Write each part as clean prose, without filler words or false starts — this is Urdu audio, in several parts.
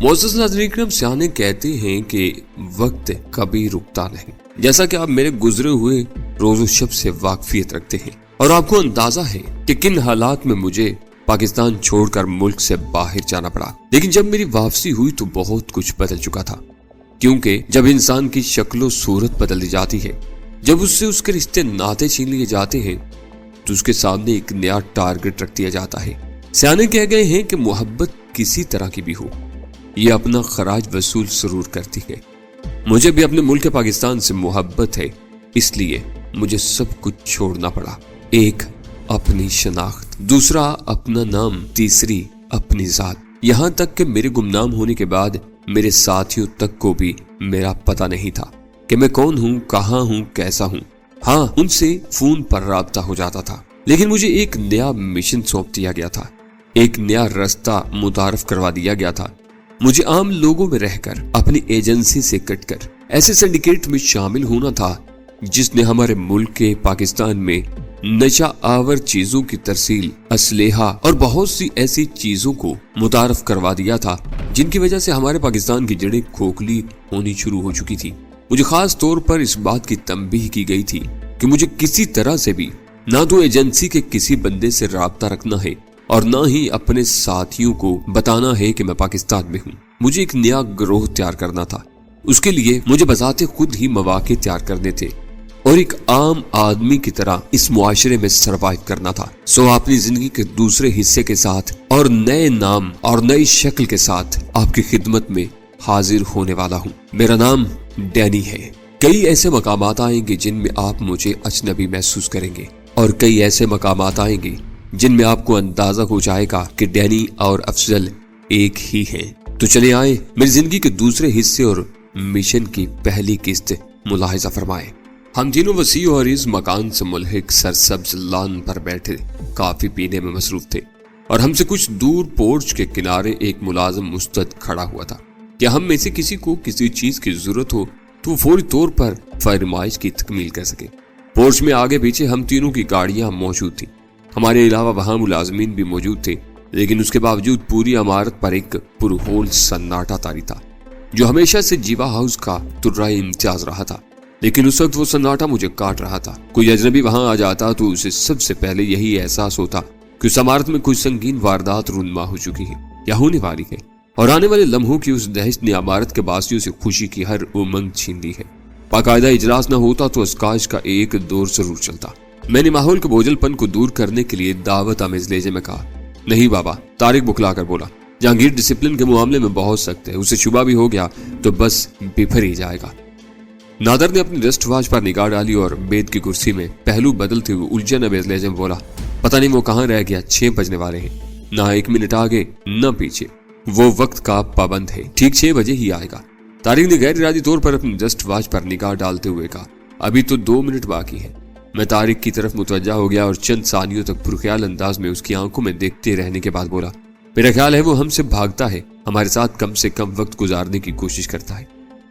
معزز ناظرین کرام، سیانے کہتے ہیں کہ وقت کبھی رکتا نہیں۔ جیسا کہ آپ میرے گزرے ہوئے روز و شب سے واقفیت رکھتے ہیں اور آپ کو اندازہ ہے کہ کن حالات میں مجھے پاکستان چھوڑ کر ملک سے باہر جانا پڑا، لیکن جب میری واپسی ہوئی تو بہت کچھ بدل چکا تھا، کیونکہ جب انسان کی شکل و صورت بدل دی جاتی ہے، جب اس سے اس کے رشتے ناطے چھین لیے جاتے ہیں، تو اس کے سامنے ایک نیا ٹارگٹ رکھ دیا جاتا ہے۔ سیانے کہہ گئے ہیں کہ محبت کسی طرح کی بھی ہو، یہ اپنا خراج وصول ضرور کرتی ہے۔ مجھے بھی اپنے ملک پاکستان سے محبت ہے، اس لیے مجھے سب کچھ چھوڑنا پڑا۔ ایک، اپنی شناخت، دوسرا اپنا نام، تیسری اپنی ذات، یہاں تک کہ میرے گمنام ہونے کے بعد میرے ساتھیوں تک کو بھی میرا پتہ نہیں تھا کہ میں کون ہوں، کہاں ہوں، کیسا ہوں۔ ہاں، ان سے فون پر رابطہ ہو جاتا تھا، لیکن مجھے ایک نیا مشن سونپ دیا گیا تھا، ایک نیا راستہ متعارف کروا دیا گیا تھا۔ مجھے عام لوگوں میں رہ کر، اپنی ایجنسی سے کٹ کر ایسے سنڈیکیٹ میں شامل ہونا تھا جس نے ہمارے ملک کے پاکستان میں نشہ آور چیزوں کی ترسیل، اسلحہ اور بہت سی ایسی چیزوں کو متعارف کروا دیا تھا جن کی وجہ سے ہمارے پاکستان کی جڑیں کھوکھلی ہونی شروع ہو چکی تھی۔ مجھے خاص طور پر اس بات کی تنبیہ کی گئی تھی کہ مجھے کسی طرح سے بھی نہ تو ایجنسی کے کسی بندے سے رابطہ رکھنا ہے اور نہ ہی اپنے ساتھیوں کو بتانا ہے کہ میں پاکستان میں ہوں۔ مجھے ایک نیا گروہ تیار کرنا تھا، اس کے لیے مجھے بذات خود ہی مواقع تیار کرنے تھے اور ایک عام آدمی کی طرح اس معاشرے میں سروائیو کرنا تھا۔ سو اپنی زندگی کے دوسرے حصے کے ساتھ اور نئے نام اور نئی شکل کے ساتھ آپ کی خدمت میں حاضر ہونے والا ہوں۔ میرا نام ڈینی ہے۔ کئی ایسے مقامات آئیں گے جن میں آپ مجھے اجنبی محسوس کریں گے، اور کئی ایسے مقامات آئیں گے جن میں آپ کو اندازہ ہو جائے گا کہ ڈینی اور افضل ایک ہی ہیں۔ تو چلے آئے میری زندگی کے دوسرے حصے اور مشن کی پہلی قسط ملاحظہ فرمائے۔ ہم تینوں وسیع اور اس مکان سے ملحق سرسبز لان پر بیٹھے کافی پینے میں مصروف تھے، اور ہم سے کچھ دور پورچ کے کنارے ایک ملازم مستعد کھڑا ہوا تھا کہ ہم میں سے کسی کو کسی چیز کی ضرورت ہو تو وہ فوری طور پر فرمائش کی تکمیل کر سکے۔ پورچ میں آگے پیچھے ہم تینوں کی گاڑیاں موجود تھیں، ہمارے علاوہ وہاں ملازمین بھی موجود تھے، لیکن اس کے باوجود پوری عمارت پر ایک پرہول سناٹا طاری تھا جو ہمیشہ سے جیوا ہاؤس کا ترائے امتیاز رہا تھا۔ لیکن اس وقت وہ سناٹا مجھے کاٹ رہا تھا۔ کوئی اجنبی وہاں آ جاتا تو اسے سب سے پہلے یہی احساس ہوتا کہ اس عمارت میں کوئی سنگین واردات رونما ہو چکی ہے یا ہونے والی ہے، اور آنے والے لمحوں کی اس دہشت نے عمارت کے باسیوں سے خوشی کی ہر امنگ چھین لی ہے۔ باقاعدہ اجلاس نہ ہوتا تو اسکاش کا ایک دور ضرور چلتا۔ میں نے ماحول کے بوجھل پن کو دور کرنے کے لیے دعوت آمیز لہجے میں کہا، نہیں بابا۔ طارق بکلا کر بولا، جہانگیر ڈسپلن کے معاملے میں بہت سخت ہے، اسے شبہ بھی ہو گیا تو بس بفر ہی جائے گا۔ نادر نے اپنی رسٹ واچ پر نگاہ ڈالی اور بیت کی کرسی میں پہلو بدلتے ہوئے الجھن امیز لہجے میں بولا، پتہ نہیں وہ کہاں رہ گیا، 6 بجنے والے ہیں، نہ 1 منٹ آگے نہ پیچھے، وہ وقت کا پابند ہے، ٹھیک 6 بجے ہی آئے گا۔ طارق نے غیر ارادی طور پر اپنی رسٹ واچ پر نگاہ ڈالتے ہوئے کہا، ابھی تو 2 منٹ باقی ہے۔ میں طارق کی طرف متوجہ ہو گیا اور چند ثانیوں تک پرخیال انداز میں اس کی آنکھوں میں دیکھتے رہنے کے بعد بولا، میرا خیال ہے وہ ہم سے بھاگتا ہے، ہمارے ساتھ کم سے کم وقت گزارنے کی کوشش کرتا ہے۔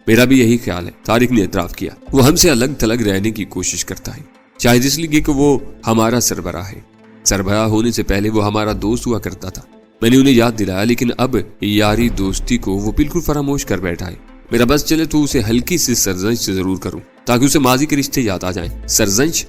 میرا بھی یہی خیال ہے، طارق نے اعتراف کیا، وہ ہم سے الگ تھلگ رہنے کی کوشش کرتا ہے، شاید اس لیے کہ وہ ہمارا سربراہ ہے۔ سربراہ ہونے سے پہلے وہ ہمارا دوست ہوا کرتا تھا۔ میں نے انہیں یاد دلایا، لیکن اب یاری دوستی کو وہ بالکل فراموش کر بیٹھا ہے۔ میرا بس چلے تو اسے ہلکی سی سرزنش سے ضرور کروں تاکہ اسے ماضی کے رشتے یاد آ جائیں۔ سرزنش؟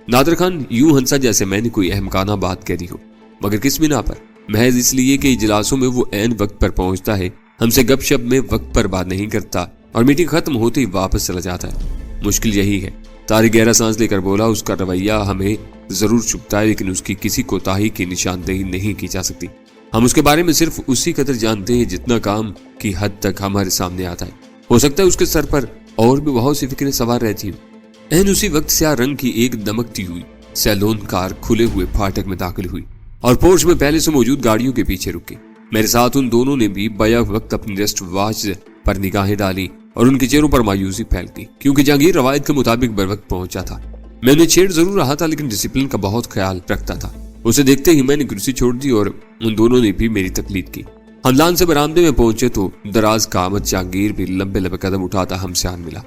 نادر خان یوں ہنسا جیسے میں نے کوئی احمقانہ بات کہہ دی ہو، مگر کس بنا پر؟ محض اس لیے کہ اجلاسوں میں وہ عین وقت پر پہنچتا ہے، ہم سے گپ شپ میں وقت پر بات نہیں کرتا اور میٹنگ ختم ہوتے ہی واپس چلا جاتا ہے۔ مشکل یہی ہے۔ طارق گہرا سانس لے کر بولا، اس کا رویہ ہمیں ضرور چبھتا ہے، لیکن اس کی کسی کوتاہی کی نشاندہی نہیں کی جا سکتی۔ ہم اس کے بارے میں صرف اسی قدر جانتے ہیں جتنا کام کی حد تک ہمارے سامنے آتا ہے۔ ہو سکتا ہے اس کے سر پر اور بھی بہت سی فکریں سوار رہتی ہوں۔ این اسی وقت سیاہ رنگ کی ایک دمکتی ہوئی سیلون کار کھلے ہوئے پھاٹک میں داخل ہوئی اور پورچ میں پہلے سے موجود گاڑیوں کے پیچھے رکی۔ میرے ساتھ ان دونوں نے بھی بیک وقت اپنی ریسٹ واچ پر نگاہیں ڈالی اور ان کے چہروں پر مایوسی پھیل گئی، کیونکہ جہانگیر روایت کے مطابق بر وقت پہنچا تھا۔ میں نے چھیڑ ضرور رہا تھا، لیکن ڈسپلن کا بہت خیال رکھتا تھا۔ اسے دیکھتے ہی میں نے کرسی چھوڑ دی اور ان دونوں نے بھی میری تقلید کی۔ ہم لان سے برآمدے میں پہنچے تو دراز قامت جہانگیر بھی لمبے لمبے قدم اٹھاتا ہم سے آن ملا۔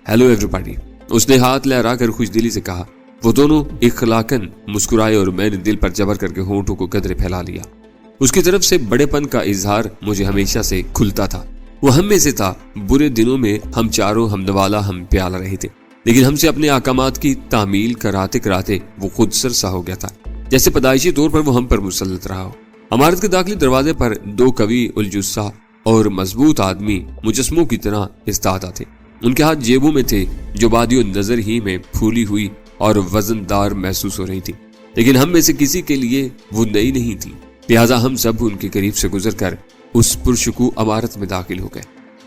ہیلو ایوری باڈی، اس نے ہاتھ لہرا کر خوش دلی سے کہا۔ وہ دونوں اخلاقاً مسکرائے اور میں نے دل پر جبر کر کے ہونٹوں کو قدرے پھیلا لیا۔ اس کی طرف سے بڑے پن کا اظہار مجھے ہمیشہ سے کھلتا تھا۔ وہ ہم میں سے تھا۔ برے دنوں میں ہم چاروں ہمدوالا ہم پیال رہے تھے، لیکن ہم سے اپنے احکامات کی تعمیل کراتے کراتے وہ خود سر سا ہو گیا تھا، جیسے پیدائشی طور پر وہ ہم پر مسلط رہا ہو۔ عمارت کے داخلی دروازے پر دو قوی الجثہ اور مضبوط آدمی مجسموں کی طرح استاد تھے۔ ان کے ہاتھ جیبوں میں تھے جو بادیوں نظر ہی میں پھولی ہوئی اور وزن دار محسوس ہو رہی تھی، لیکن ہم میں سے کسی کے لیے وہ نئی نہیں تھی، لہٰذا ہم سب ان کے قریب سے گزر کر اس پرشکو عمارت میں داخل ہو گئے۔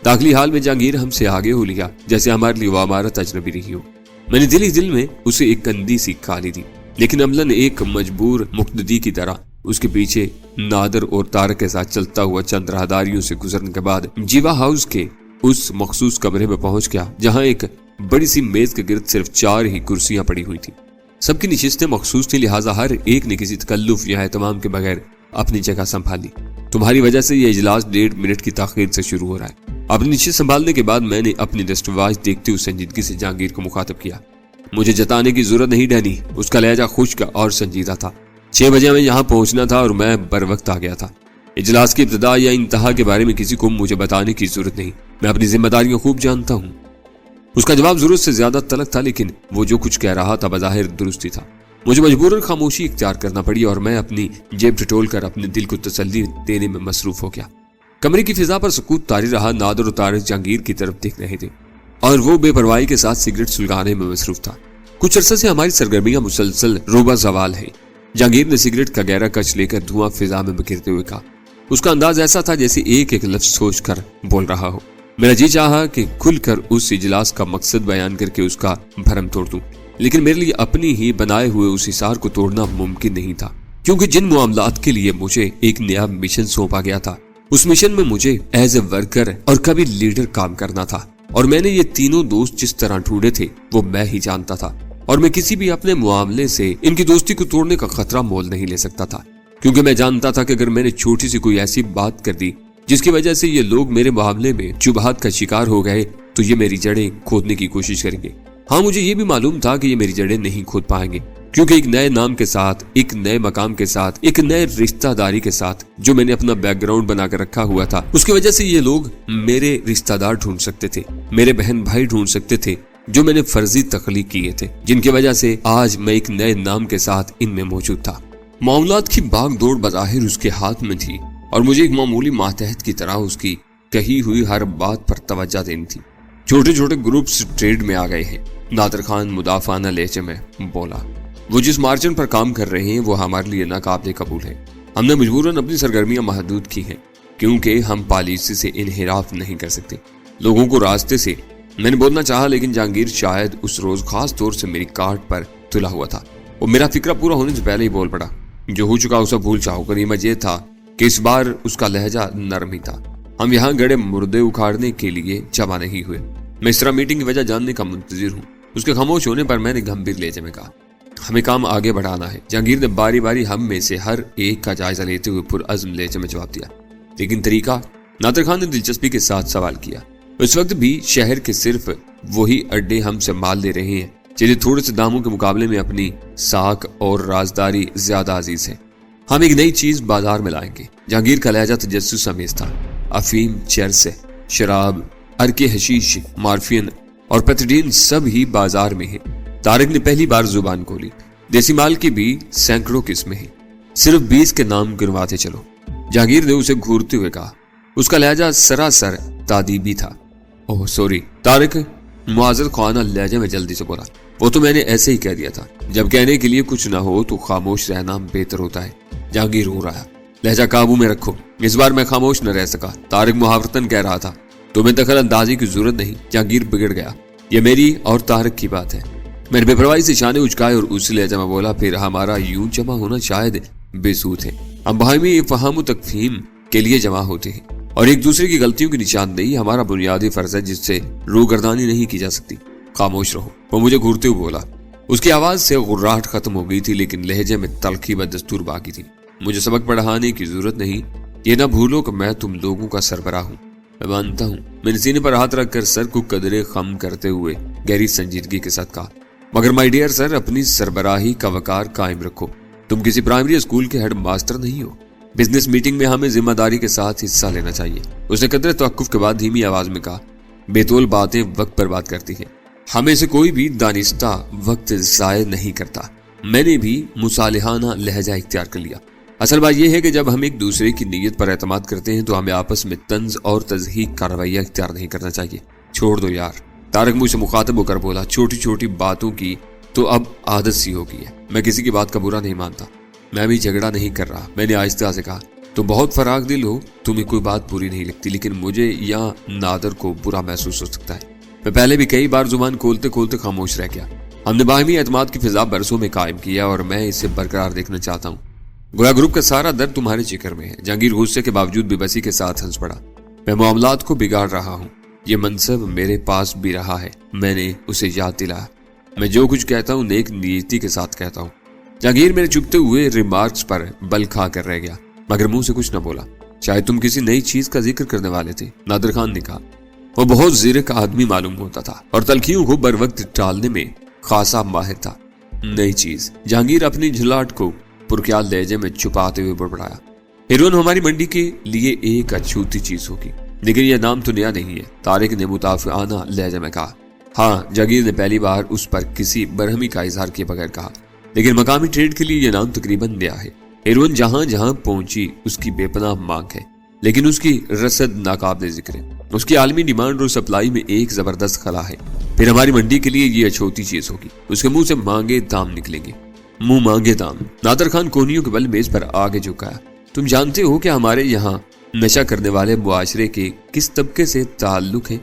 داخلی حال میں جہانگیر ہم سے آگے ہو لیا، جیسے ہمارے لیے وہ عمارت اجنبی رہی ہو۔ میں نے دل ہی دل میں اسے ایک کندھی سی کھالی دی، لیکن عملاً ایک مجبور مقتدی کی طرح اس کے پیچھے نادر اور طارق کے ساتھ چلتا ہوا چند راہداریوں سے گزرنے کے بعد جیوا ہاؤس کے اس مخصوص کمرے میں پہنچ گیا جہاں ایک بڑی سی میز کے گرد صرف 4 ہی کرسیاں پڑی ہوئی تھیں۔ سب کی نشستیں مخصوص تھیں، لہٰذا ہر ایک نے کسی تکلف یا اہتمام کے بغیر اپنی جگہ سنبھالی۔ تمہاری وجہ سے یہ اجلاس 1.5 منٹ کی تاخیر سے شروع ہو رہا ہے۔ اپنی نشست سنبھالنے کے بعد میں نے اپنی ریسٹ واچ دیکھتے ہوئے سنجیدگی سے جہانگیر کو مخاطب کیا۔ مجھے جتانے کی ضرورت نہیں ڈینی، اس کا لہجہ خشک اور سنجیدہ تھا۔ 6 بجے میں یہاں پہنچنا تھا اور میں بر وقت آ گیا تھا۔ اجلاس کی ابتدا یا انتہا کے بارے میں کسی کو مجھے بتانے کی ضرورت نہیں، میں اپنی ذمہ داریاں خوب جانتا ہوں۔ اس کا جواب ضرورت سے زیادہ تلخ تھا، لیکن وہ جو کچھ کہہ رہا تھا بظاہر درست ہی تھا۔ مجھے مجبوراً خاموشی اختیار کرنا پڑی اور میں اپنی جیب ٹٹول کر اپنے دل کو تسلی دینے میں مصروف ہو گیا۔ کمرے کی فضا پر سکوت طاری رہا۔ نادر اور طارق جہانگیر کی طرف دیکھ رہے تھے اور وہ بے پرواہی کے ساتھ سگریٹ سلگانے میں مصروف تھا۔ کچھ عرصے سے ہماری سرگرمیاں مسلسل روبہ زوال ہیں۔ جہانگیر نے سگریٹ کا گہرا کچ لے کر دھواں فضا میں بکھیرتے ہوئے کہا۔ اس کا انداز ایسا تھا جیسے ایک ایک لفظ سوچ کر بول رہا ہو۔ میرا جی چاہا کہ کھل کر اس اجلاس کا مقصد بیان کر کے اس کا بھرم توڑ دوں، لیکن میرے لیے اپنی ہی بنائے ہوئے اس حصار کو توڑنا ممکن نہیں تھا، کیونکہ جن معاملات کے لیے مجھے ایک نیا مشن سونپا گیا تھا، اس مشن میں مجھے ایز اے ورکر اور کبھی لیڈر کام کرنا تھا، اور میں نے یہ تینوں دوست جس طرح ڈھونڈے تھے وہ میں ہی جانتا تھا، اور میں کسی بھی اپنے معاملے سے ان کی دوستی کو توڑنے کا خطرہ مول نہیں لے سکتا تھا، کیونکہ میں جانتا تھا کہ اگر میں نے چھوٹی سی کوئی ایسی بات کر دی جس کی وجہ سے یہ لوگ میرے معاملے میں شبہات کا شکار ہو گئے تو یہ میری جڑیں کھودنے کی کوشش کریں گے۔ ہاں، مجھے یہ بھی معلوم تھا کہ یہ میری جڑیں نہیں کھود پائیں گے، کیونکہ ایک نئے نام کے ساتھ، ایک نئے مقام کے ساتھ، ایک نئے رشتہ داری کے ساتھ جو میں نے اپنا بیک گراؤنڈ بنا کر رکھا ہوا تھا، اس کی وجہ سے یہ لوگ میرے رشتہ دار ڈھونڈ سکتے تھے، میرے بہن بھائی ڈھونڈ سکتے تھے جو میں نے فرضی تخلیق کیے تھے، جن کی وجہ سے آج میں ایک نئے نام کے ساتھ ان میں موجود تھا۔ معاملات کی باغ دوڑ بظاہر اس کے ہاتھ میں تھی اور مجھے ایک معمولی ماتحت کی طرح اس کی کہی ہوئی ہر بات پر توجہ دینی تھی۔ چھوٹے چھوٹے گروپس ٹریڈ میں آ گئے ہیں، نادر خان مدافعانہ لہجے میں بولا۔ وہ جس مارجن پر کام کر رہے ہیں وہ ہمارے لیے ناقابل قبول ہے۔ ہم نے مجبوراً اپنی سرگرمیاں محدود کی ہیں کیونکہ ہم پالیسی سے انحراف نہیں کر سکتے، لوگوں کو راستے سے۔ میں نے بولنا چاہا لیکن جہانگیر شاید اس روز خاص طور سے میری کارٹ پر تلا ہوا تھا۔ وہ میرا فکرہ پورا ہونے سے پہلے ہی بول پڑا۔ جو ہو چکا اسے بھول چاہو کر یہ تھا کہ اس بار اس کا لہجہ نرم ہی تھا۔ ہم یہاں گڑے مردے اکھاڑنے کے لیے جمع نہیں ہوئے۔ میں اس طرح میٹنگ کی وجہ جاننے کا منتظر ہوں۔ اس کے خاموش ہونے پر میں نے گمبھیر لہجے میں کہا، ہمیں کام آگے بڑھانا ہے۔ جہانگیر نے باری باری ہم میں سے ہر ایک کا جائزہ لیتے ہوئے پرعزم لہجے میں جواب دیا، لیکن طریقہ؟ نادر خان نے دلچسپی کے ساتھ سوال کیا۔ اس وقت بھی شہر کے صرف وہی اڈے ہم سے مال لے رہے ہیں جنہیں تھوڑے سے داموں کے مقابلے میں اپنی ساکھ اور رازداری زیادہ عزیز ہے۔ ہم ایک نئی چیز بازار میں لائیں گے۔ جہانگیر کا لہجہ تجسس آمیز تھا۔ افیم، چرس، شراب، ارکے حشیش، مارفین اور پیتھیڈین سب ہی بازار میں ہیں۔ طارق نے پہلی بار زبان کھولی۔ دیسی مال کی بھی سینکڑوں قسمیں ہیں، صرف 20 کے نام گنواتے چلو۔ جہانگیر نے اسے گھورتے ہوئے کہا۔ اس کا لہجہ سراسر تادیبی تھا۔ اوہ سوری، طارق معذرت خواہانہ لہجے میں جلدی سے بولا۔ وہ تو میں نے ایسے ہی کہہ دیا تھا، جب کہنے کے لیے کچھ نہ ہو تو خاموش رہنا بہتر ہوتا ہے۔ جہانگیر ہو رہا، لہجہ قابو میں رکھو۔ اس بار میں خاموش نہ رہ سکا۔ طارق محاورتاً کہہ رہا تھا، تمہیں دخل اندازی کی ضرورت نہیں۔ جہانگیر بگڑ گیا، یہ میری اور طارق کی بات ہے۔ میں نے بے پرواہی سے شانے اچکائے اور اس لہجہ میں بولا، پھر ہمارا یوں جمع ہونا شاید بے سود ہے۔ ہم باہمی فہم و تفہیم کے لیے جمع ہوتے ہیں اور ایک دوسرے کی غلطیوں کی نشاندہی ہمارا بنیادی فرض ہے جس سے روگردانی نہیں کی جا سکتی۔ خاموش رہو، وہ مجھے گھورتے ہوئے بولا۔ اس کی آواز سے غراہٹ ختم ہو گئی تھی لیکن لہجے میں تلخی بدستور باقی تھی۔ مجھے سبق پڑھانے کی ضرورت نہیں، یہ نہ بھولو کہ میں تم لوگوں کا سربراہ ہوں۔ میں مانتا ہوں۔ میں نے سینے پر ہاتھ رکھ کر سر کو قدرے خم کرتے ہوئے گہری سنجیدگی کے ساتھ کہا، مگر مائی ڈیئر سر، اپنی سربراہی کا وقار قائم رکھو۔ تم کسی پرائمری اسکول کے ہیڈ ماسٹر نہیں ہو۔ بزنس میٹنگ میں ہمیں ذمہ داری کے ساتھ حصہ لینا چاہیے۔ اس نے قدرے توقف کے بعد دھیمی آواز میں کہا، بیتول باتیں وقت برباد کرتی ہیں، ہمیں سے کوئی بھی دانستہ وقت ضائع نہیں کرتا۔ میں نے بھی مصالحانہ لہجہ اختیار کر لیا۔ اصل بات یہ ہے کہ جب ہم ایک دوسرے کی نیت پر اعتماد کرتے ہیں تو ہمیں آپس میں طنز اور تضحیک کا رویہ اختیار نہیں کرنا چاہیے۔ چھوڑ دو یار، طارق مجھ سے مخاطب ہو کر بولا، چھوٹی چھوٹی باتوں کی تو اب عادت سی ہو گئی ہے۔ میں کسی کی بات کا برا نہیں مانتا، میں بھی جھگڑا نہیں کر رہا۔ میں نے آہستہ سے کہا، تو بہت فراغ دل ہو، تمہیں کوئی بات بری نہیں لگتی، لیکن مجھے یا نادر کو برا محسوس ہو سکتا ہے۔ میں پہلے بھی کئی بار زبان کھولتے کھولتے خاموش رہ گیا۔ ہم نے باہمی اعتماد کی فضا برسوں میں قائم کیا اور میں اسے برقرار دیکھنا چاہتا ہوں۔ گویا گروپ کا سارا درد تمہارے جگر میں ہے۔ جہانگیر غصے کے باوجود بے بسی کے ساتھ ہنس پڑا۔ میں معاملات کو بگاڑ رہا ہوں، یہ منصب میرے پاس بھی رہا ہے۔ میں نے اسے یاد دلایا، میں جو کچھ کہتا ہوں نیک نیتی کے ساتھ کہتا ہوں۔ جہانگیر میرے چپتے ہوئے ریمارکس پر بل کھا کر رہ گیا، مگر منہ سے کچھ نہ بولا۔ شاید تم کسی نئی چیز کا ذکر کرنے والے تھے، نادر خان نے کہا۔ وہ بہت زیرک آدمی معلوم ہوتا تھا اور تلخیوں کو بر وقت ٹالنے میں خاصا ماہر تھا۔ نئی چیز؟ جہانگیر اپنی جھلاٹ کو پرخیال لہجے میں چھپاتے ہوئے بڑبڑایا۔ ہیروئن ہماری منڈی کے لیے ایک اچھوتی چیز ہوگی، لیکن یہ نام تو نیا نہیں ہے، طارق نے متافعانہ لہجے میں کہا۔ ہاں، جہانگیر نے پہلی بار اس پر کسی برہمی کا اظہار کیے بغیر کہا، لیکن مقامی ٹریڈ کے لیے یہ نام تقریباً نیا ہے۔ ہیروئن جہاں جہاں پہنچی اس کی بے پناہ مانگ ہے، لیکن اس کی رسد ناقابل ذکر ہے۔ اس کی عالمی ڈیمانڈ اور سپلائی میں ایک زبردست خلا ہے۔ پھر ہماری منڈی کے لیے یہ اچھوتی چیز ہوگی، اس کے منہ سے مانگے دام نکلیں گے۔ منہ مانگے دام؟ نادر خان کونیوں کے بل میز پر آگے جھکایا۔ تم جانتے ہو کہ ہمارے یہاں نشہ کرنے والے معاشرے کے کس طبقے سے تعلق ہے؟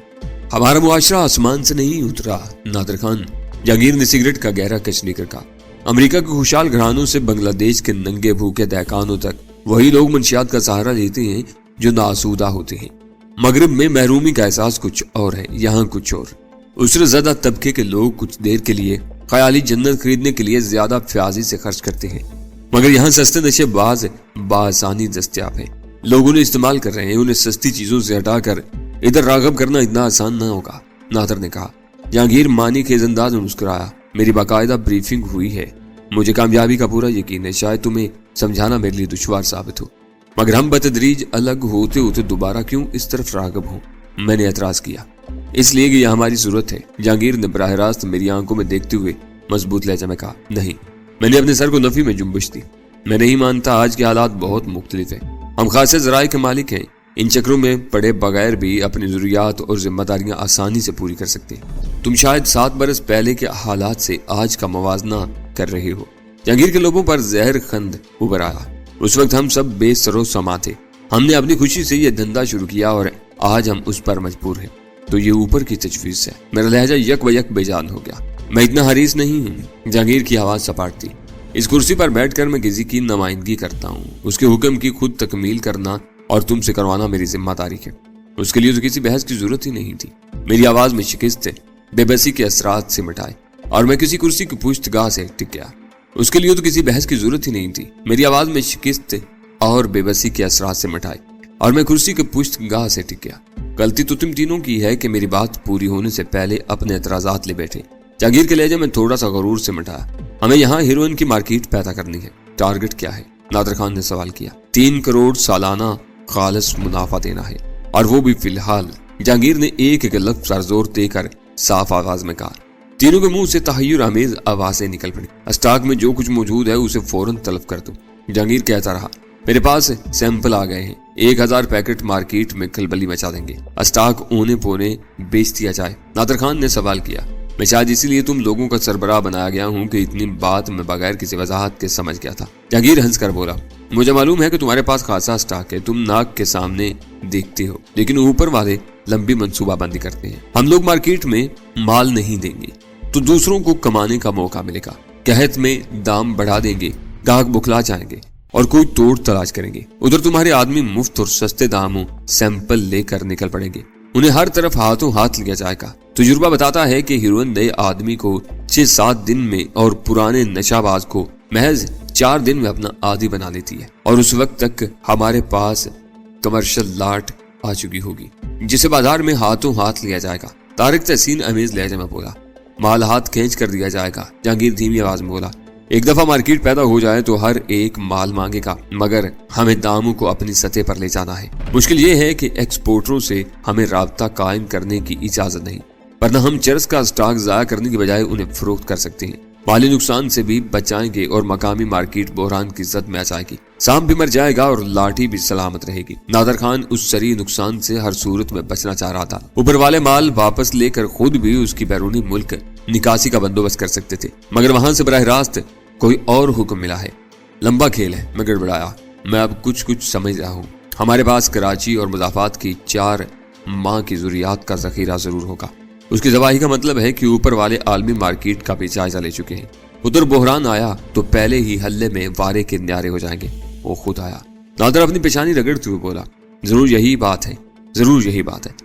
ہمارا معاشرہ آسمان سے نہیں اترا نادر خان، جہانگیر نے سگریٹ کا گہرا کش لے کر کہا۔ امریکہ کے خوشحال گھرانوں سے بنگلہ دیش کے ننگے بھوکے دہقانوں تک وہی لوگ منشیات کا سہارا لیتے ہیں جو ناسودہ ہوتے ہیں۔ مغرب میں محرومی کا احساس کچھ اور ہے، یہاں کچھ اور۔ عسر زدہ طبقے کے لوگ کچھ دیر کے لیے خیالی جنت خریدنے کے لیے زیادہ فیاضی سے خرچ کرتے ہیں، مگر یہاں سستے نشے باز بآسانی دستیاب ہیں۔ لوگ انہیں استعمال کر رہے ہیں، انہیں سستی چیزوں سے ہٹا کر ادھر راغب کرنا اتنا آسان نہ ہوگا، نادر نے کہا۔ جہانگیر مانی خیز انداز میں مسکرایا۔ میری باقاعدہ بریفنگ ہوئی ہے، مجھے کامیابی کا پورا یقین ہے۔ شاید تمہیں سمجھانا میرے لیے دشوار ثابت ہو، مگر ہم بتدریج الگ ہوتے ہوتے دوبارہ کیوں اس طرف راغب ہوں؟ میں نے اعتراض کیا۔ اس لیے کہ یہ ہماری ضرورت ہے، جہانگیر نے براہ راست میری آنکھوں میں دیکھتے ہوئے مضبوط لہجے میں کہا۔ نہیں، میں نے اپنے سر کو نفی میں جنبش دی۔ میں نہیں مانتا، آج کے حالات بہت مختلف ہیں، ہم خاصے ذرائع کے مالک ہیں، ان چکروں میں پڑے بغیر بھی اپنی ضروریات اور ذمہ داریاں آسانی سے پوری کر سکتے ہیں۔ تم شاید 7 برس پہلے کے حالات سے آج کا موازنہ کر رہے ہو۔ جہانگیر کے لوگوں پر زہر خند ابھر آیا۔ اس وقت ہم سب بے سر و سما تھے، ہم نے اپنی خوشی سے یہ دھندا شروع کیا اور آج ہم اس پر مجبور ہیں، تو یہ اوپر کی تجویز ہے۔ میرا لہجہ یک و یک بے جان ہو گیا۔ میں اتنا حریص نہیں ہوں، جہانگیر کی آواز سپاٹ تھی۔ اس کرسی پر بیٹھ کر میں کسی کی نمائندگی کرتا ہوں، اس کے حکم کی خود تکمیل کرنا اور تم سے کروانا میری ذمہ داری ہے۔ اس کے لیے تو کسی بحث کی ضرورت ہی نہیں تھی۔ میری آواز میں شکست بے بسی کے اثرات سے مٹائے اور میں کسی کرسی کی پشت گاہ سے ٹک گیا۔ اس کے لیے تو کسی بحث کی ضرورت ہی نہیں تھی۔ میری آواز میں شکست اور بے بسی کے اثرات سے مٹائے اور میں کرسی کے پشت گاہ سے ٹک گیا۔ غلطی تو تم تینوں کی ہے کہ میری بات پوری ہونے سے پہلے اپنے اعتراضات لے بیٹھے۔ جہانگیر کے لہجے میں تھوڑا سا غرور سے مٹایا۔ ہمیں یہاں ہیروئن کی مارکیٹ پیدا کرنی ہے۔ ٹارگٹ کیا ہے؟ نادر خان نے سوال کیا۔ 3 کروڑ سالانہ خالص منافع دینا ہے، اور وہ بھی فی الحال۔ جہانگیر نے ایک ایک لفظ پر زور دے کر صاف آواز میں کہا۔ تینوں کے منہ سے تحیر آمیز آوازیں نکل پڑی۔ اسٹاک میں جو کچھ موجود ہے اسے فوراً طلب کر دو، جہانگیر کہتا رہا۔ میرے پاس سیمپل آ گئے ہیں، 1000 پیکٹ مارکیٹ میں کھلبلی مچا دیں گے۔ اسٹاک اونے پونے بیچ دیا جائے؟ نادر خان نے سوال کیا۔ میں شاید اسی لیے تم لوگوں کا سربراہ بنایا گیا ہوں کہ اتنی بات میں بغیر کسی وضاحت کے سمجھ گیا تھا۔ جہانگیر ہنس کر بولا، مجھے معلوم ہے کہ تمہارے پاس خاصا اسٹاک ہے، تم ناک کے سامنے دیکھتے ہو، لیکن اوپر والے لمبی منصوبہ بندی کرتے ہیں۔ ہم لوگ مارکیٹ میں مال نہیں دیں گے تو دوسروں کو کمانے کا موقع ملے گا، قحط میں دام بڑھا دیں گے، گاہک بکھلا جائیں گے اور کوئی توڑ تلاش کریں گے۔ ادھر تمہارے آدمی مفت اور سستے داموں سیمپل لے کر نکل پڑیں گے، انہیں ہر طرف ہاتھوں ہاتھ لیا جائے گا۔ تجربہ بتاتا ہے کہ ہیروئن نئے آدمی کو 6-7 دن میں اور پرانے نشہ باز کو محض 4 دن میں اپنا عادی بنا لیتی ہے، اور اس وقت تک ہمارے پاس کمرشل لاٹ آ چکی ہوگی جسے بازار میں ہاتھوں ہاتھ لیا جائے گا۔ طارق تحسین امیز لہجے میں بولا۔ مال ہاتھ کھینچ کر دیا جائے گا، جہانگیر دھیمی آواز میں بولا۔ ایک دفعہ مارکیٹ پیدا ہو جائے تو ہر ایک مال مانگے گا، مگر ہمیں داموں کو اپنی سطح پر لے جانا ہے۔ مشکل یہ ہے کہ ایکسپورٹروں سے ہمیں رابطہ قائم کرنے کی اجازت نہیں، ورنہ ہم چرس کا اسٹاک ضائع کرنے کی بجائے انہیں فروخت کر سکتے ہیں، مالی نقصان سے بھی بچائیں گے اور مقامی مارکیٹ بحران کی زد میں آ جائے گی، سانپ بھی مر جائے گا اور لاٹھی بھی سلامت رہے گی۔ نادر خان اس سری نقصان سے ہر صورت میں بچنا چاہ رہا تھا۔ اوپر والے مال واپس لے کر خود بھی اس کی بیرونی ملک نکاسی کا بندوبست کر سکتے تھے، مگر وہاں سے براہ راست کوئی اور حکم ملا ہے۔ لمبا کھیل ہے، میں گڑبڑایا، میں اب کچھ سمجھ رہا ہوں۔ ہمارے پاس کراچی اور مضافات کی 4 ماہ کی ضروریات کا ذخیرہ ضرور ہوگا۔ اس کی ذباحی کا مطلب ہے کہ اوپر والے عالمی مارکیٹ کا بھی جائزہ لے چکے ہیں۔ ادھر بحران آیا تو پہلے ہی حلے میں وارے کے نیارے ہو جائیں گے۔ وہ خود آیا۔ نادر اپنی پیشانی رگڑتے ہوئے بولا، ضرور یہی بات ہے۔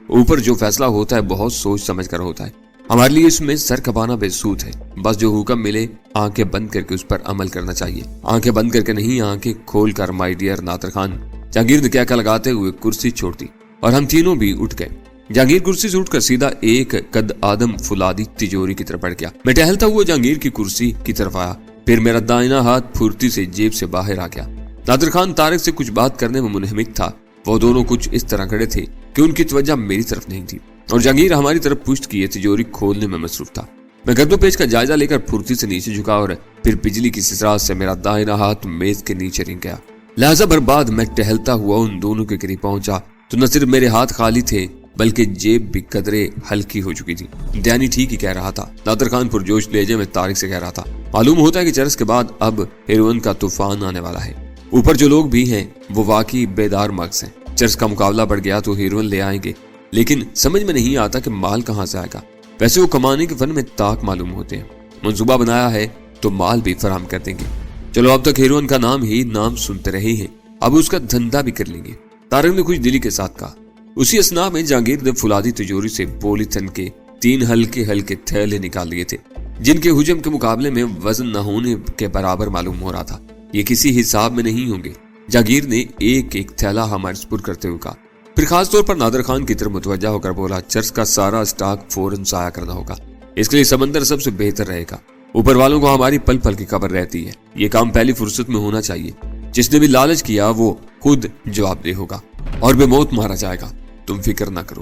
اوپر جو فیصلہ ہوتا ہے بہت سوچ سمجھ کر ہوتا ہے، ہمارے لیے اس میں سر کبانا بے سود ہے۔ بس جو حکم ملے آنکھیں بند کر کے اس پر عمل کرنا چاہیے، آنکھیں بند کر کے نہیں، آنکھیں کھول کر۔ مائی ڈیئر نادر خان، جہانگیر نے کیا لگاتے ہوئے کرسی چھوڑ دی اور ہم تینوں بھی اٹھ گئے۔ جہانگیر کرسی سے اٹھ کر سیدھا ایک قد آدم فولادی تجوری کی طرف بڑھ گیا۔ میں ٹہلتا ہوا جہانگیر کی کرسی کی طرف آیا، پھر میرا دائنا ہاتھ پھرتی سے جیب سے باہر آ گیا۔ نادر خان طارق سے کچھ بات کرنے میں منہمک تھا۔ وہ دونوں کچھ اس طرح کھڑے تھے کہ ان کی توجہ میری طرف نہیں تھی، اور جہانگیر ہماری طرف پشت کیے تجوری کھولنے میں مصروف تھا۔ میں گرد و پیش کا جائزہ لے کر پھرتی سے نیچے جھکا اور پھر بجلی کی سسراہٹ سے میرا دائنا ہاتھ میز کے نیچے رنگ گیا۔ لہذا برباد میں ٹہلتا ہوا ان دونوں کے قریب پہنچا تو نہ صرف میرے ہاتھ خالی تھے بلکہ جیب بھی قدرے ہلکی ہو چکی تھی۔ دھیانی ٹھیک ہی کہہ رہا تھا۔ نادر خان پرجوش لہجے میں طارق سے کہہ رہا تھا، معلوم ہوتا ہے کہ چرس کے بعد اب ہیروئن کا طوفان آنے والا ہے۔ اوپر جو لوگ بھی ہیں وہ واقعی بیدار مغز ہیں۔ چرس کا مقابلہ بڑھ گیا تو ہیروئن لے آئیں گے، لیکن سمجھ میں نہیں آتا کہ مال کہاں سے آئے گا۔ ویسے وہ کمانے کے فن میں طاق معلوم ہوتے ہیں، منصوبہ بنایا ہے تو مال بھی فراہم کر دیں گے۔ چلو اب تک ہیروئن کا نام سنتے رہے ہیں، اب اس کا دھندا بھی کر لیں گے، طارق نے خوش دلی کے ساتھ کہا۔ اسی اثناء میں جہانگیر نے فولادی تجوری سے پولی تھن کے 3 ہلکے تھیلے نکال لیے تھے، جن کے حجم کے مقابلے میں وزن نہ ہونے کے برابر معلوم ہو رہا تھا۔ یہ کسی حساب میں نہیں ہوں گے، جہانگیر نے ایک تھیلا ہمارے سپرد کرتے ہوئے کہا، پھر خاص طور پر نادر خان کی طرف متوجہ ہو کر بولا، چرس کا سارا اسٹاک فوراً ضائع کرنا ہوگا، اس کے لیے سمندر سب سے بہتر رہے گا۔ اوپر والوں کو ہماری پل پل کی خبر رہتی ہے، یہ کام پہلی فرصت میں ہونا چاہیے۔ جس نے بھی لالچ کیا وہ خود جواب دہ ہوگا اور بے موت مارا جائے گا۔ تم فکر نہ کرو،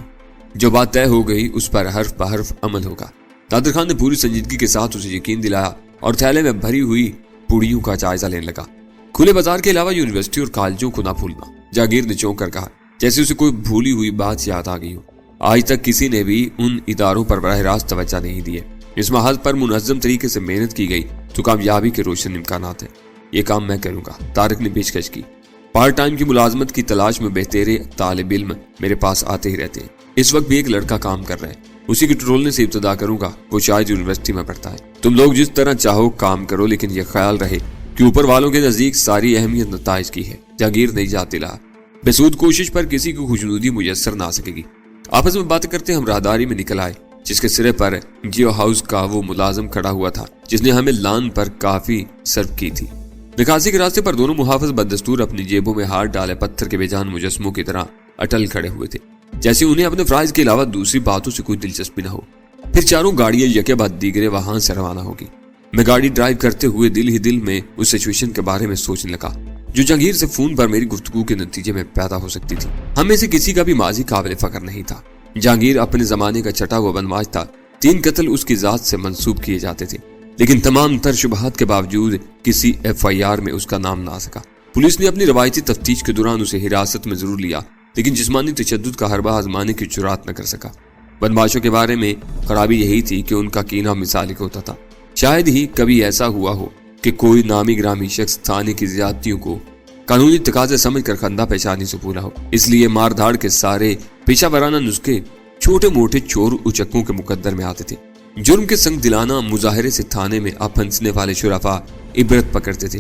جو بات طے ہو گئی اس پر حرف بحرف عمل ہوگا۔ نادر خان نے پوری سنجیدگی کے ساتھ اسے یقین دلایا اور تھیلے میں بھری ہوئی پوڑیوں کا جائزہ لینے لگا۔ کھلے بازار کے علاوہ یونیورسٹی اور کالجوں کو نہ بھولنا، جہانگیر نے چونک کر کہا، جیسے اسے کوئی بھولی ہوئی بات یاد آ گئی ہو۔ آج تک کسی نے بھی ان اداروں پر براہ راست توجہ نہیں دی ہے۔ اس محاذ پر منظم طریقے سے محنت کی گئی تو کامیابی کے روشن امکانات ہیں۔ یہ کام میں کروں گا، طارق نے پیشکش کی۔ پارٹ ٹائم کی ملازمت کی تلاش میں بہترے طالب علم میرے پاس آتے ہی رہتے ہیں۔ اس وقت بھی ایک لڑکا کام کر رہا ہے، اسی کی ٹرولنے سے ابتدا کروں گا، وہ شاید یونیورسٹی میں پڑھتا ہے۔ تم لوگ جس طرح چاہو کام کرو، لیکن یہ خیال رہے کہ اوپر والوں کے نزدیک ساری اہمیت نتائج کی ہے۔ جہانگیر نے یاد دلایا، بسود کوشش پر کسی کو خوشنودی میسر نہ آ سکے گی۔ آپس میں باتیں کرتے ہم راہداری میں نکل آئے، جس کے سرے پر جیو ہاؤس کا وہ ملازم کھڑا ہوا تھا جس نے ہمیں لان پر کافی سرو کی تھی۔ نکاسی کے راستے پر دونوں محافظ بدستور اپنی جیبوں میں ہاتھ ڈالے پتھر کے بے جان مجسموں کی طرح اٹل کھڑے ہوئے تھے، جیسے انہیں اپنے فرائض کے علاوہ دوسری باتوں سے کوئی دلچسپی نہ ہو۔ پھر چاروں گاڑیاں یکے بعد دیگرے وہاں سے روانہ ہوگی۔ میں گاڑی ڈرائیو کرتے ہوئے دل ہی دل میں اس سچویشن کے بارے میں سوچنے لگا جو جہانگیر سے فون پر میری گفتگو کے نتیجے میں پیدا ہو سکتی تھی۔ ہم میں سے کسی کا بھی ماضی قابل فخر نہیں تھا۔ جہانگیر اپنے زمانے کا چٹا ہوا بدماش تھا، 3 قتل اس کی ذات سے منسوب کیے جاتے تھے، لیکن تمام تر شبہات کے باوجود کسی FIR میں اس کا نام نہ آ سکا۔ پولیس نے اپنی روایتی تفتیش کے دوران اسے حراست میں ضرور لیا، لیکن جسمانی تشدد کا حربہ آزمانے کی جرات نہ کر سکا۔ بدماشوں کے بارے میں خرابی یہی تھی کہ ان کا کینہ مثالی ہوتا تھا۔ شاید ہی کبھی ایسا ہوا ہو کہ کوئی نامی گرامی شخص تھانے کی زیادتیوں کو قانونی تقاضے سمجھ کر خندہ پیشانی سے پورا ہو۔ اس لیے مار دھاڑ کے سارے پیشہ ورانہ نسخے چھوٹے موٹے چور اچکوں کے مقدر میں آتے تھے۔ جرم کے سنگ دلانہ مظاہرے سے تھانے میں اب ہنسنے والے شرفا عبرت پکڑتے تھے،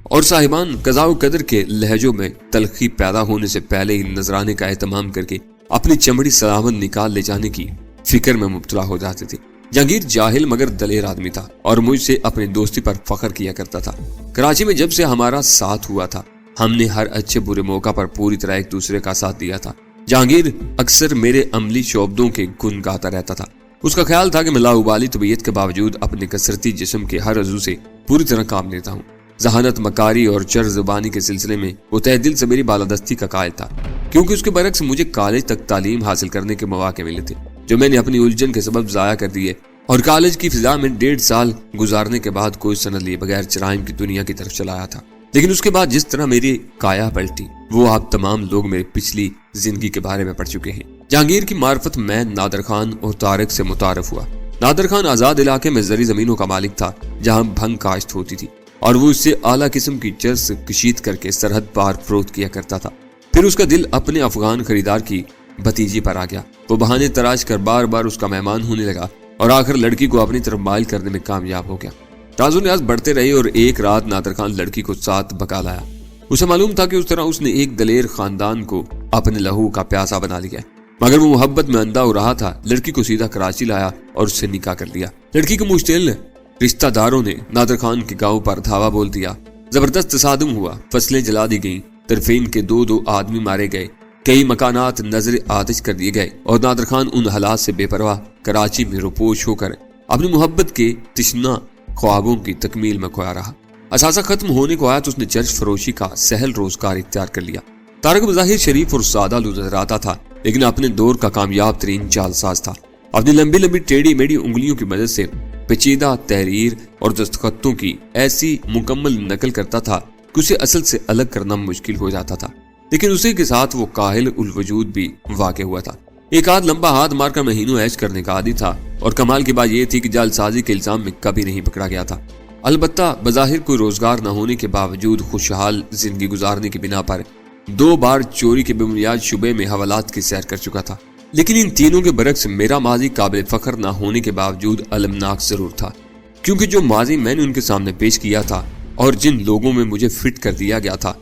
اور صاحبان قضاء و قدر کے لہجوں میں تلخی پیدا ہونے سے پہلے ہی نذرانے کا اہتمام کر کے اپنی چمڑی سلامت نکال لے جانے کی فکر میں مبتلا ہو جاتے تھے۔ جہانگیر جاہل مگر دلیر آدمی تھا اور مجھ سے اپنی دوستی پر فخر کیا کرتا تھا۔ کراچی میں جب سے ہمارا ساتھ ہوا تھا، ہم نے ہر اچھے برے موقع پر پوری طرح ایک دوسرے کا ساتھ دیا تھا۔ جہانگیر اکثر میرے عملی شعبدوں کے گن گاتا رہتا تھا، اس کا خیال تھا کہ میں لاابالی طبیعت کے باوجود اپنے کثرتی جسم کے ہر عضو سے پوری طرح کام لیتا ہوں۔ ذہانت، مکاری اور چر زبانی کے سلسلے میں وہ تہ دل سے میری بالادستی کا قائل تھا، کیونکہ اس کے برعکس مجھے کالج تک تعلیم حاصل کرنے کے مواقع ملے تھے جو میں نے اپنی الجھن کے سبب ضائع کر دیے، اور کالج کی فضا میں 1.5 سال گزارنے کے بعد کوئی سند لیے بغیر جرائم کی دنیا کی طرف چلایا تھا۔ لیکن اس کے بعد جس طرح میری کایا پلٹی، وہ آپ تمام لوگ میری پچھلی زندگی کے بارے میں پڑھ چکے ہیں۔ جہانگیر کی معرفت میں نادر خان اور طارق سے متعارف ہوا۔ نادر خان آزاد علاقے میں زرعی زمینوں کا مالک تھا جہاں بھنگ کاشت ہوتی تھی، اور وہ اس سے اعلیٰ قسم کی چرس کشید کر کے سرحد پار فروخت کیا کرتا تھا۔ پھر اس کا دل اپنے افغان خریدار کی بھتیجی پر آ گیا۔ وہ بہانے تراش کر بار بار اس کا مہمان ہونے لگا اور آخر لڑکی کو اپنی طرف مائل کرنے میں کامیاب ہو گیا۔ راز و نیاز بڑھتے رہے اور ایک رات نادر خان لڑکی کو ساتھ بکا لایا۔ اسے معلوم تھا کہ اس طرح اس نے ایک دلیر خاندان کو اپنے لہو کا پیاسا بنا لیا، مگر وہ محبت میں اندھا ہو رہا تھا۔ لڑکی کو سیدھا کراچی لایا اور اس سے نکاح کر لیا۔ لڑکی کے مشتعل رشتہ داروں نے نادر خان کے گاؤں پر دھاوا بول دیا۔ زبردست تصادم ہوا، فصلیں جلا دی گئیں، طرفین کے 2 آدمی مارے گئے، کئی مکانات نظر آتش کر دیے گئے، اور نادر خان ان حالات سے بے پرواہ کراچی میں روپوش ہو کر اپنی محبت کے تشنہ خوابوں کی تکمیل میں کھویا رہا۔ اثاثہ ختم ہونے کو آیا تو اس نے چرچ فروشی کا سہل روزگار اختیار کر لیا۔ طارق بظاہر شریف اور سادہ نظر آتا تھا، لیکن اپنے دور کا کامیاب ترین چال ساز تھا۔ اپنی لمبی لمبی ٹیڑھی میڑھی انگلیوں کی مدد سے پیچیدہ تحریر اور دستخطوں کی ایسی مکمل نقل کرتا تھا کہ اسے اصل سے الگ کرنا مشکل ہو جاتا تھا، لیکن اسی کے ساتھ وہ کاہل الوجود بھی واقع ہوا تھا۔ ایک آدھ لمبا ہاتھ مار کر مہینوں عیش کرنے کا عادی تھا، اور کمال کی بات یہ تھی کہ جعل سازی کے الزام میں کبھی نہیں پکڑا گیا تھا۔ البتہ بظاہر کوئی روزگار نہ ہونے کے باوجود خوشحال زندگی گزارنے کی بنا پر 2 بار چوری کے بنیاد شبے میں حوالات کی سیر کر چکا تھا۔ لیکن ان تینوں کے برعکس میرا ماضی قابل فخر نہ ہونے کے باوجود المناک ضرور تھا، کیونکہ جو ماضی میں نے ان کے سامنے پیش کیا تھا اور جن لوگوں میں مجھے فٹ کر دیا گیا تھا،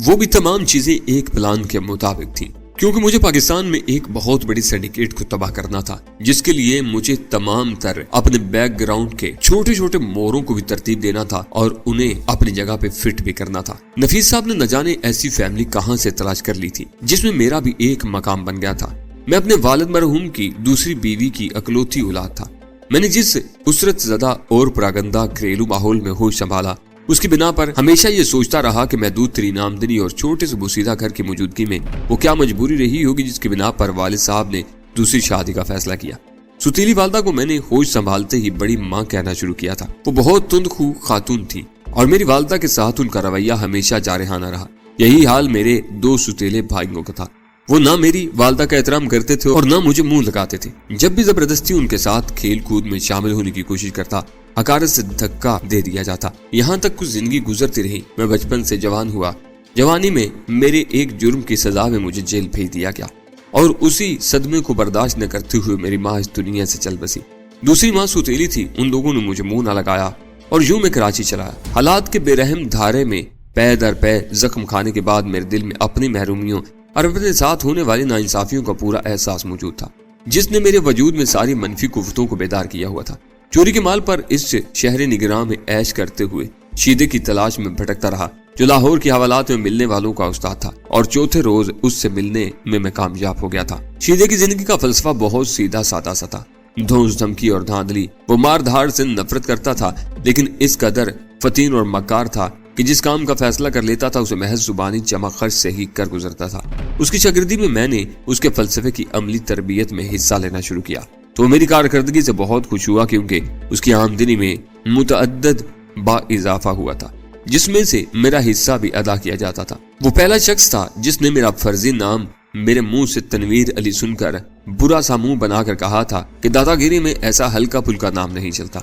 وہ بھی تمام چیزیں ایک پلان کے مطابق تھیں۔ کیونکہ مجھے پاکستان میں ایک بہت بڑی سنڈیکیٹ کو تباہ کرنا تھا، جس کے لیے مجھے تمام تر اپنے بیک گراؤنڈ کے چھوٹے چھوٹے موروں کو بھی ترتیب دینا تھا اور انہیں اپنی جگہ پہ فٹ بھی کرنا تھا۔ نفیس صاحب نے نہ جانے ایسی فیملی کہاں سے تلاش کر لی تھی جس میں میرا بھی ایک مقام بن گیا تھا۔ میں اپنے والد مرحوم کی دوسری بیوی کی اکلوتی اولاد تھا۔ میں نے جس اسرت زدہ اور پراگندہ گھریلو ماحول میں ہوش سنبھالا، اس کی بنا پر ہمیشہ یہ سوچتا رہا کہ محدود ترین آمدنی اور چھوٹے سے بوسیدہ گھر کی موجودگی میں وہ کیا مجبوری رہی ہوگی جس کی بنا پر والد صاحب نے دوسری شادی کا فیصلہ کیا۔ ستیلی والدہ کو میں نے ہوش سنبھالتے ہی بڑی ماں کہنا شروع کیا تھا۔ وہ بہت تند خو خاتون تھی، اور میری والدہ کے ساتھ ان کا رویہ ہمیشہ جارحانہ رہا۔ یہی حال میرے 2 ستیلے بھائیوں کا تھا۔ وہ نہ میری والدہ کا احترام کرتے تھے اور نہ مجھے منہ لگاتے تھے۔ جب بھی زبردستی ان کے ساتھ کھیل کود میں شامل ہونے کی کوشش کرتا، حقارت سے دھکا دے دیا جاتا۔ یہاں تک کچھ زندگی گزرتی رہی۔ میں بچپن سے جوان ہوا۔ جوانی میں میرے ایک جرم کی سزا میں مجھے جیل بھیج دیا گیا، اور اسی صدمے کو برداشت نہ کرتے ہوئے میری ماں اس دنیا سے چل بسی۔ دوسری ماں ستیلی تھی، ان لوگوں نے مجھے منہ نہ لگایا اور یوں میں کراچی چلا۔ حالات کے بے رحم دھارے میں پے در پے زخم کھانے کے بعد میرے دل میں اپنی محرومیوں اور اپنے ساتھ ہونے والی ناانصافیوں کا پورا احساس موجود تھا، جس نے میرے وجود میں ساری منفی قوتوں کو بیدار کیا ہوا تھا۔ چوری کے مال پر اس شہر نگراں میں عیش کرتے ہوئے شیدے کی تلاش میں بھٹکتا رہا، جو لاہور کی حوالات میں ملنے والوں کا استاد تھا، اور چوتھے روز اس سے ملنے میں کامیاب ہو گیا تھا۔ شیدے کی زندگی کا فلسفہ بہت سیدھا سادہ سا تھا، دھونس دھمکی اور دھاندلی۔ وہ مار دھاڑ سے نفرت کرتا تھا، لیکن اس قدر فتین اور مکار تھا کہ جس کام کا فیصلہ کر لیتا تھا اسے محض زبانی جمع خرچ سے ہی کر گزرتا تھا۔ اس کی شاگردی میں نے اس کے فلسفے کی عملی تربیت میں حصہ لینا شروع کیا تو میری کارکردگی سے بہت خوش ہوا، کیونکہ اس کی آمدنی میں متعدد با اضافہ ہوا تھا، جس میں سے میرا حصہ بھی ادا کیا جاتا تھا۔ وہ پہلا شخص تھا جس نے میرا فرضی نام میرے منہ سے تنویر علی سن کر برا سا منہ بنا کر کہا تھا کہ دادا گیری میں ایسا ہلکا پھلکا نام نہیں چلتا۔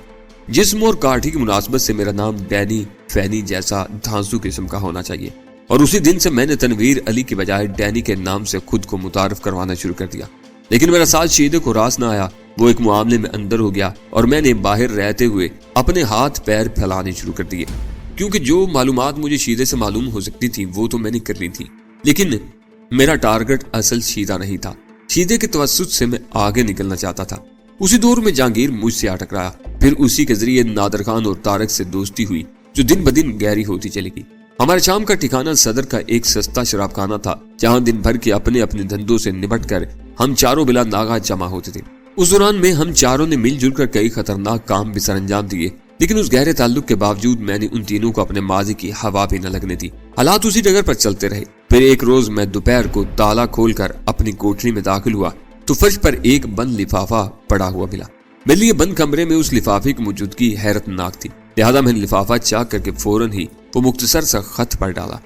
جسم اور کاٹھی کی مناسبت سے میرا نام ڈینی فینی جیسا دھانسو قسم کا ہونا چاہیے، اور اسی دن سے میں نے تنویر علی کی بجائے ڈینی کے نام سے خود کو متعارف کروانا شروع کر دیا۔ لیکن میرا ساتھ شیدے کو راس نہ آیا۔ وہ ایک معاملے میں اندر ہو گیا اور میں نے باہر رہتے ہوئے اپنے ہاتھ پیر پھیلانے شروع کر دیے، کیونکہ جو معلومات مجھے شیدے سے معلوم ہو سکتی تھی وہ تو میں نے کر لی تھی، لیکن میرا ٹارگٹ اصل شیدہ نہیں تھا۔ شیدے کے توسط سے میں آگے نکلنا چاہتا تھا۔ اسی دور میں جہانگیر مجھ سے آ ٹکرایا، پھر اسی کے ذریعے نادر خان اور طارق سے دوستی ہوئی، جو دن بدن گہری ہوتی چلی گئی۔ ہمارے شام کا ٹھکانہ صدر کا ایک سستا شراب خانہ تھا، جہاں دن بھر کے اپنے اپنے دھندوں سے نبٹ کر ہم چاروں بلا ناغہ جمع ہوتے تھے۔ اس دوران میں ہم چاروں نے مل جل کر کئی خطرناک کام بھی سر انجام دیے، لیکن اس گہرے تعلق کے باوجود میں نے ان تینوں کو اپنے ماضی کی ہوا بھی نہ لگنے دی۔ حالات اسی جگہ پر چلتے رہے۔ پھر ایک روز میں دوپہر کو تالا کھول کر اپنی کوٹری میں داخل ہوا تو فرش پر ایک بند لفافہ پڑا ہوا ملا۔ میرے لیے بند کمرے میں اس لفافے کی موجودگی حیرت ناک تھی، لہذا میں نے لفافہ چاک کر کے فوراً ہی وہ مختصر سا خط پڑھ ڈالا۔